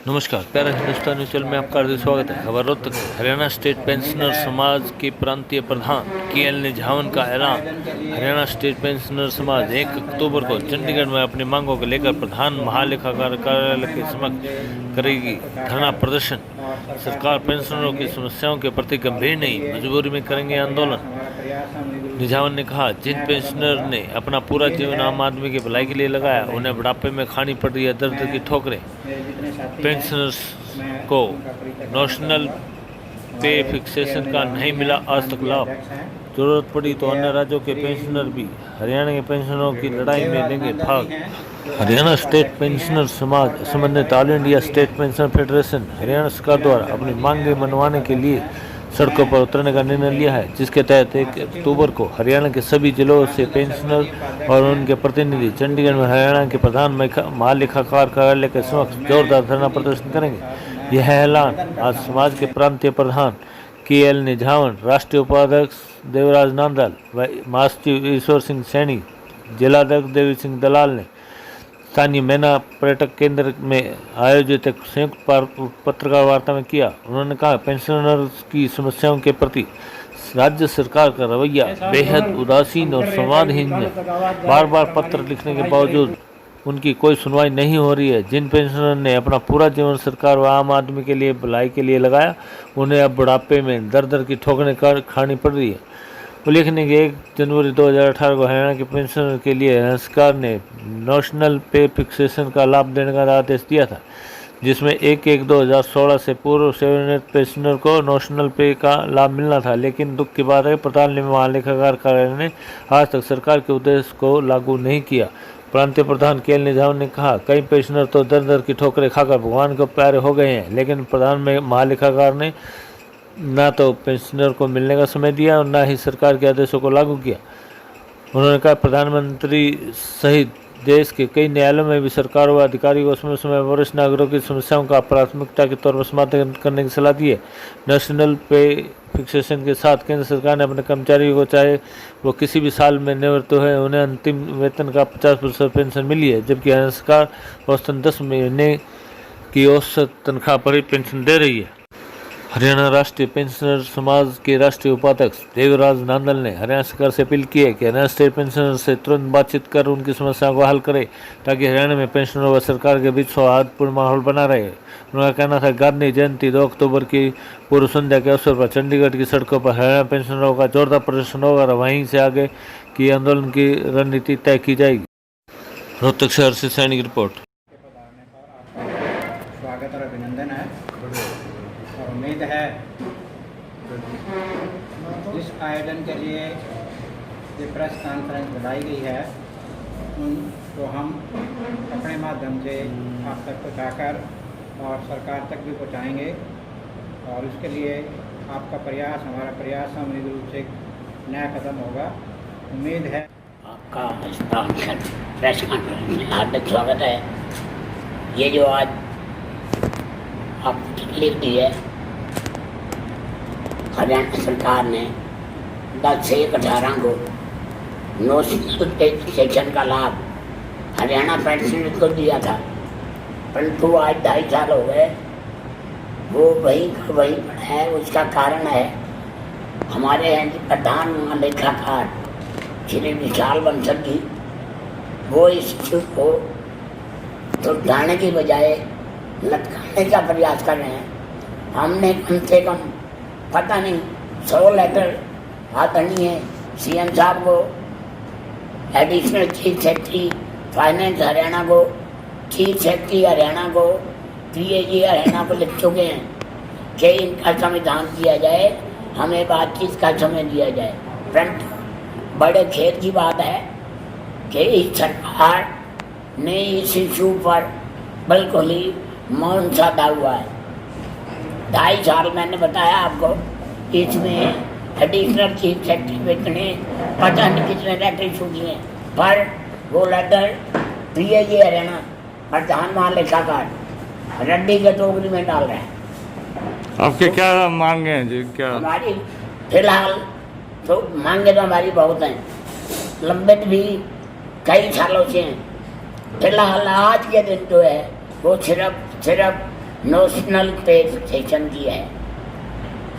नमस्कार, प्यारा हिंदुस्तानी चैनल में आपका हार्दिक स्वागत है। खबर रोहतक से। हरियाणा स्टेट पेंशनर समाज के प्रांतीय प्रधान KL निझावन का ऐलान। हरियाणा स्टेट पेंशनर समाज 1 अक्टूबर को चंडीगढ़ में अपनी मांगों को लेकर प्रधान महालेखाकार कार्यालय के समक्ष करेगी धरना प्रदर्शन। सरकार पेंशनरों की समस्याओं के प्रति गंभीर नहीं, मजबूरी में करेंगे आंदोलन। निझावन ने कहा, जिन पेंशनर ने अपना पूरा जीवन आम आदमी की भलाई के लिए लगाया, उन्हें बुढ़ापे में खानी पड़ रही है दर्द की ठोकरें। पेंशनर्स को नेशनल पे फिक्सेशन का नहीं मिला आज तक लाभ। जरूरत पड़ी तो अन्य राज्यों के पेंशनर भी हरियाणा के पेंशनरों की लड़ाई में लेंगे भाग। हरियाणा स्टेट पेंशनर समाज संबंधित all India state pension federation Haryana सरकार द्वारा अपनी मांगें मनवाने के लिए सड़कों पर उतरने का निर्णय लिया है, जिसके तहत 1 अक्टूबर को हरियाणा के सभी जिलों से पेंशनर और उनके प्रतिनिधि चंडीगढ़ में हरियाणा के प्रधान महालेखाकार कार्यालय के समक्ष जोरदार धरना प्रदर्शन करेंगे। यह ऐलान आज समाज के प्रांतीय प्रधान KL निझावन, राष्ट्रीय उपाध्यक्ष देवराज नांदल व महासचिव ईश्वर सिंह सैनी, जिलाध्यक्ष देवी सिंह दलाल ने स्थानीय मैना पर्यटक केंद्र में आयोजित एक संयुक्त पत्रकार वार्ता में किया। उन्होंने कहा, पेंशनर्स की समस्याओं के प्रति राज्य सरकार का रवैया बेहद उदासीन और संवादहीन है। बार बार पत्र लिखने के बावजूद उनकी कोई सुनवाई नहीं हो रही है। जिन पेंशनर ने अपना पूरा जीवन सरकार व आम आदमी के लिए भलाई के लिए लगाया, उन्हें अब बुढ़ापे में दर दर की ठोकरें खानी पड़ रही है। उल्लेखनीय कि 1 जनवरी 2018 को हरियाणा के पेंशनर के लिए सरकार ने नेशनल पे फिक्सेशन का लाभ देने का आदेश दिया था, जिसमें 1/1/2016 से पूर्व सेवानिवृत्त पेंशनर को नेशनल पे का लाभ मिलना था। लेकिन दुख की बात है, प्रधान महालेखाकार कार्यालय ने आज तक सरकार के उद्देश्य को लागू नहीं किया। प्रांतीय प्रधान KL निझावन ने कहा, कई पेंशनर तो दर दर की ठोकरें खाकर भगवान को प्यारे हो गए हैं, लेकिन प्रधान महालेखाकार ने ना तो पेंशनर को मिलने का समय दिया और ना ही सरकार के आदेशों को लागू किया। उन्होंने कहा, प्रधानमंत्री सहित देश के कई न्यायालयों में भी सरकार व अधिकारियों को समय समय वरिष्ठ नागरिकों की समस्याओं का प्राथमिकता के तौर पर समाधान करने की सलाह दी है। नेशनल पे फिक्सेशन के साथ केंद्र सरकार ने अपने कर्मचारियों को, चाहे वो किसी भी साल में निवृत्त हुए, उन्हें अंतिम वेतन का 50% पेंशन मिली है, जबकि हरियाणा सरकार औसतन 10 महीने की औसत तनख्वाह पर ही पेंशन दे रही है। हरियाणा राष्ट्रीय पेंशनर समाज के राष्ट्रीय उपाध्यक्ष देवराज नांदल ने हरियाणा सरकार से अपील की है कि हरियाणा स्टेट पेंशनर से तुरंत बातचीत कर उनकी समस्याओं को हल करे, ताकि हरियाणा में पेंशनरों व सरकार के बीच सौहार्दपूर्ण माहौल बना रहे। उनका कहना था, गांधी जयंती 2 अक्टूबर की पूर्व संध्या के अवसर पर चंडीगढ़ की सड़कों पर हरियाणा पेंशनरों का जोरदार प्रदर्शन होगा और वहीं से आगे की आंदोलन की रणनीति तय की जाएगी। रोहतक शहर से सैनिक रिपोर्ट। स्वागत और अभिनंदन है और उम्मीद है इस आयोजन के लिए जो प्रेस कॉन्फ्रेंस बुलाई गई है उनको हम अपने माध्यम से आप तक पहुँचाकर और सरकार तक भी पहुँचाएंगे और उसके लिए आपका प्रयास, हमारा प्रयास सामूहिक रूप से नया कदम होगा। उम्मीद है आपका प्रेस कॉन्फ्रेंस में हार्दिक स्वागत है। ये जो आज आप लिख दी है, हरियाणा सरकार ने 10 से 18 को नेशनल सेक्शन का लाभ हरियाणा पेंशन को दिया था, परंतु आज 2.5 साल हो गए वो वहीं पड़ा है। उसका कारण है हमारे यहाँ प्रधान महालेखाकार श्री विशाल बंसल जी, वो इस इश्यू को सुलझाने की बजाय लटकाने का प्रयास कर रहे हैं। हमने कम से कम पता नहीं 100 लेटर आदरणीय CM साहब को, additional chief secretary finance Haryana को, चीफ सेक्रेटरी हरियाणा को, PAG हरियाणा को लिख चुके हैं कि इनका संविधान किया जाए, हमें बातचीत का समय दिया जाए। परंतु बड़े खेद की बात है कि इस सरकार ने इस इशू पर बिल्कुल ही मौन साधा हुआ है। 2.5 साल मैंने बताया आपको, इसमें एडिशनल चीफ सेक्रेटरी ने पता नहीं कितने लेटर इशू किए, पर वो लेटर PAG हरियाणा प्रधान महालेखाकार रड्डी के टोकरी में डाल रहे हैं। आपके क्या मांगे हैं जी? क्या हमारी फिलहाल तो मांगे तो हमारी बहुत हैं, लंबित भी कई सालों से हैं। फिलहाल आज के दिन जो है वो सिर्फ नेशनल पे सेशन की है।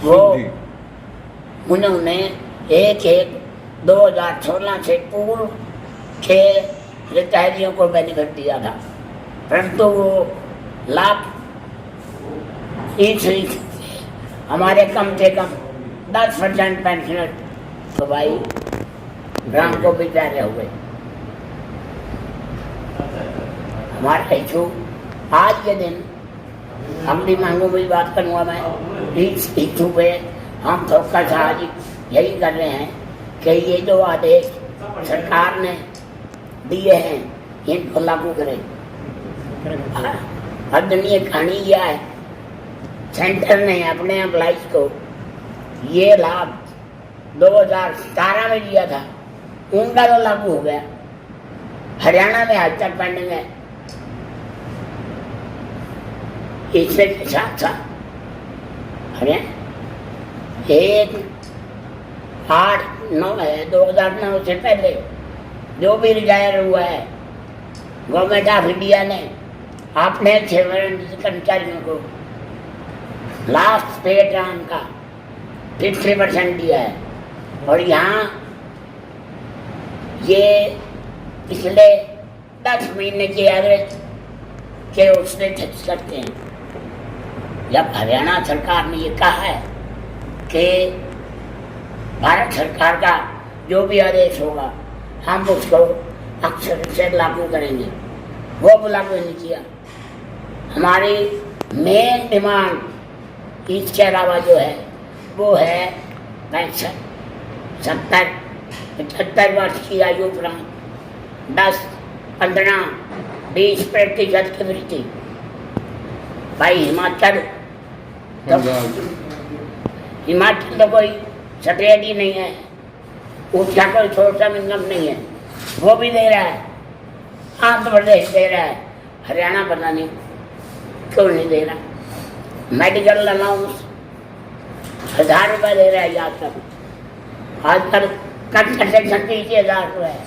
वो उन्होंने 1/1/2016 से पूर्व 6 रिटायरियों को बेनिफिट दिया था, परंतु वो लाभ इस हमारे कम से कम 10% पेंशनर तो भाई ग्राम को बेचारे हुए। हमारा इशू आज के दिन अपनी मांगों में बात करूँगा मैं। इस इशू पे हम फोकस आज यही कर रहे हैं कि ये जो आदेश सरकार ने दिए हैं इनको लागू करें। अदनीय कहानी यह है, सेंटर ने अपने एम्प्लॉइज को ये लाभ 2017 में दिया था, उनका तो लागू हो गया। हरियाणा में आज तक पेंडिंग है। इसके साथ साथ हरियाणा 1/8/9 है 2009 से पहले जो भी रिटायर हुआ है गवर्नमेंट ऑफ इंडिया ने अपने कर्मचारियों को लास्ट पे टर्म का 50% दिया है। और यहाँ ये पिछले 10 महीने के एवरेज के उससे टच करते हैं। जब हरियाणा सरकार ने ये कहा है कि भारत सरकार का जो भी आदेश होगा हम उसको अक्षर से लागू करेंगे, वो लागू नहीं किया। हमारी मेन डिमांड इसके अलावा जो है वो है 65, 70, 75 वर्ष की आयु उपरांत 10, 15, 20% की वृद्धि। भाई हिमाचल तो कोई सफेद ही नहीं है, उसका कोई सोर्स ऑफ इनकम नहीं है, वो भी दे रहा है। आंध्र प्रदेश दे रहा है, हरियाणा पता नहीं क्यों नहीं दे रहा। मेडिकल अलाउंस 1000 रुपये दे रहा है आजकल कंसेशन 30,000 रुपये है।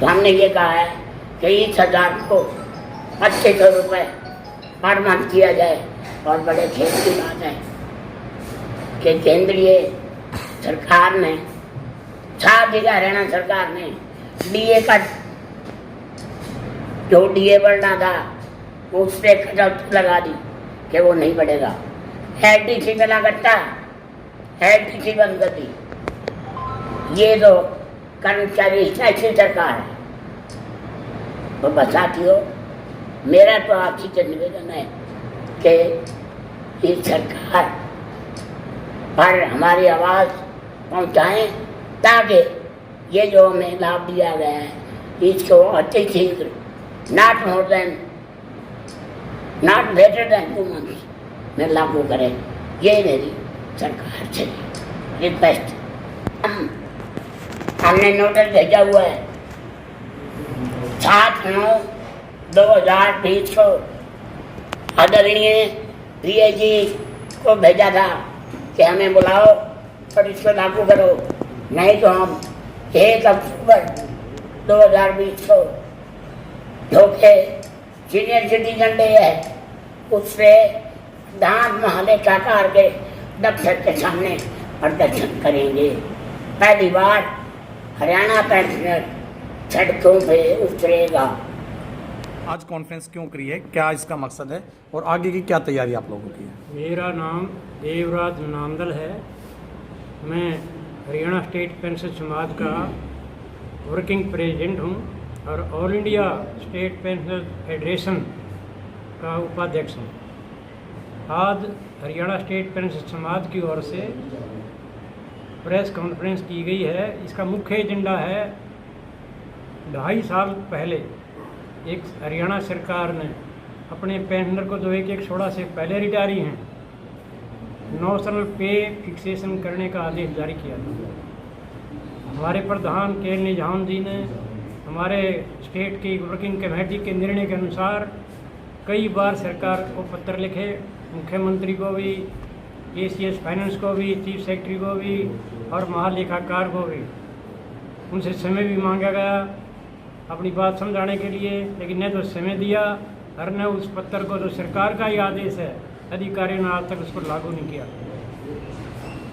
तो हमने ये कहा है कि इस 1000 को 2500 रुपये पर मंथ किया जाए। और बड़े खेत की बात है कि केंद्रीय सरकार ने हरियाणा सरकार ने डीए का जो डीए बढ़ना था उससे कटौती लगा दी कि वो नहीं बढ़ेगा। एलटीसी मिला करता, एलटीसी बंद कर दी। ये तो कर्मचारी ऐसी सरकार है। तो बताती हो, मेरा तो आपसी से निवेदन है कि इस सरकार पर हमारी आवाज़ पहुँचाएं ताकि ये जो हमें लाभ दिया गया है इसको अति शीघ्र नॉट लेटर देन 2 months में लागू करें। ये मेरी सरकार से रिक्वेस्ट। हमने नोटिस भेजा हुआ है 7/9/2020 को आदरणीय पीएजी को भेजा था कि हमें बुलाओ और इसको लागू करो, नहीं तो हम 1 अक्टूबर 2020 को जो कि सीनियर सिटीजन डे है उससे प्रधान महालेखाकार के दफ्तर के सामने प्रदर्शन करेंगे। पहली बार हरियाणा पेंशनर सड़कों पे उतरेगा। आज कॉन्फ्रेंस क्यों करी है, क्या इसका मकसद है और आगे की क्या तैयारी आप लोगों की है? मेरा नाम देवराज नांदल है। मैं हरियाणा स्टेट पेंशन समाज का वर्किंग प्रेसिडेंट हूँ और all India state pension federation का उपाध्यक्ष हूँ। आज हरियाणा स्टेट पेंशन समाज की ओर से प्रेस कॉन्फ्रेंस की गई है। इसका मुख्य एजेंडा है 2.5 साल पहले एक हरियाणा सरकार ने अपने पेंशनर को जो 1/1/16 से पहले रिटायरी हैं नेशनल पे फिक्सेशन करने का आदेश जारी किया था। हमारे प्रधान के निजाम जी ने हमारे स्टेट की वर्किंग कमेटी के निर्णय के अनुसार कई बार सरकार को पत्र लिखे, मुख्यमंत्री को भी, ACS फाइनेंस को भी, चीफ सेक्रेटरी को भी और महालेखाकार को भी। उनसे समय भी मांगा गया अपनी बात समझाने के लिए, लेकिन न तो समय दिया और न उस पत्र को, जो सरकार का ही आदेश है, अधिकारियों ने आज तक उसको लागू नहीं किया।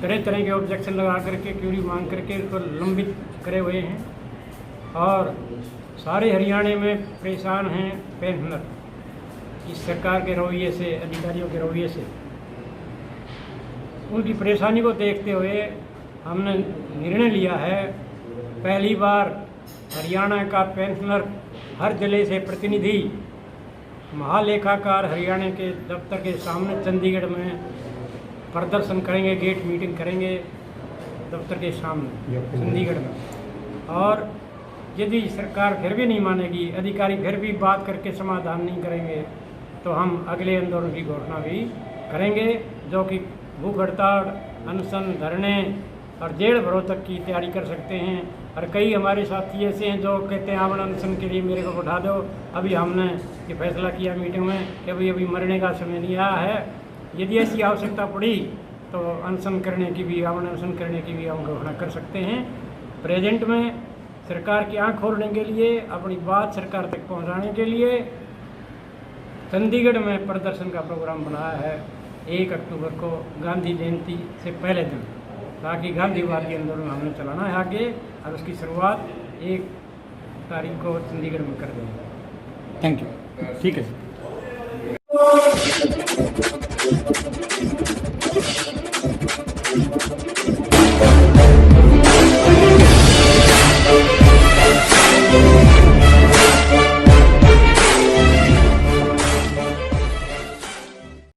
तरह तरह के ऑब्जेक्शन लगा करके, क्यूरी मांग करके उसको लंबित करे हुए हैं और सारे हरियाणा में परेशान हैं पेंशनर इस सरकार के रवैये से, अधिकारियों के रवैये से। उनकी परेशानी को देखते हुए हमने निर्णय लिया है, पहली बार हरियाणा का पेंशनर हर जिले से प्रतिनिधि महालेखाकार हरियाणा के दफ्तर के सामने चंडीगढ़ में प्रदर्शन करेंगे, गेट मीटिंग करेंगे दफ्तर के सामने चंडीगढ़ में। और यदि सरकार फिर भी नहीं मानेगी, अधिकारी फिर भी बात करके समाधान नहीं करेंगे, तो हम अगले आंदोलन की घोषणा भी करेंगे, जो कि भूख हड़ताल, अनशन, धरने और जेल भरों तक की तैयारी कर सकते हैं। और कई हमारे साथी ऐसे हैं जो कहते हैं आमरण अनशन के लिए मेरे को उठा दो। अभी हमने ये फैसला किया मीटिंग में कि अभी मरने का समय नहीं आया है, यदि ऐसी आवश्यकता पड़ी तो अनशन करने की भी, आमरण अनशन करने की भी हम घोषणा कर सकते हैं। प्रेजेंट में सरकार की आँख खोलने के लिए, अपनी बात सरकार तक पहुँचाने के लिए चंडीगढ़ में प्रदर्शन का प्रोग्राम बनाया है 1 अक्टूबर को, गांधी जयंती से पहले दिन, ताकि गांधीवादी आंदोलन हमने चलाना है आगे, और उसकी शुरुआत 1 तारीख को चंडीगढ़ में कर देंगे। Thank you. ठीक है।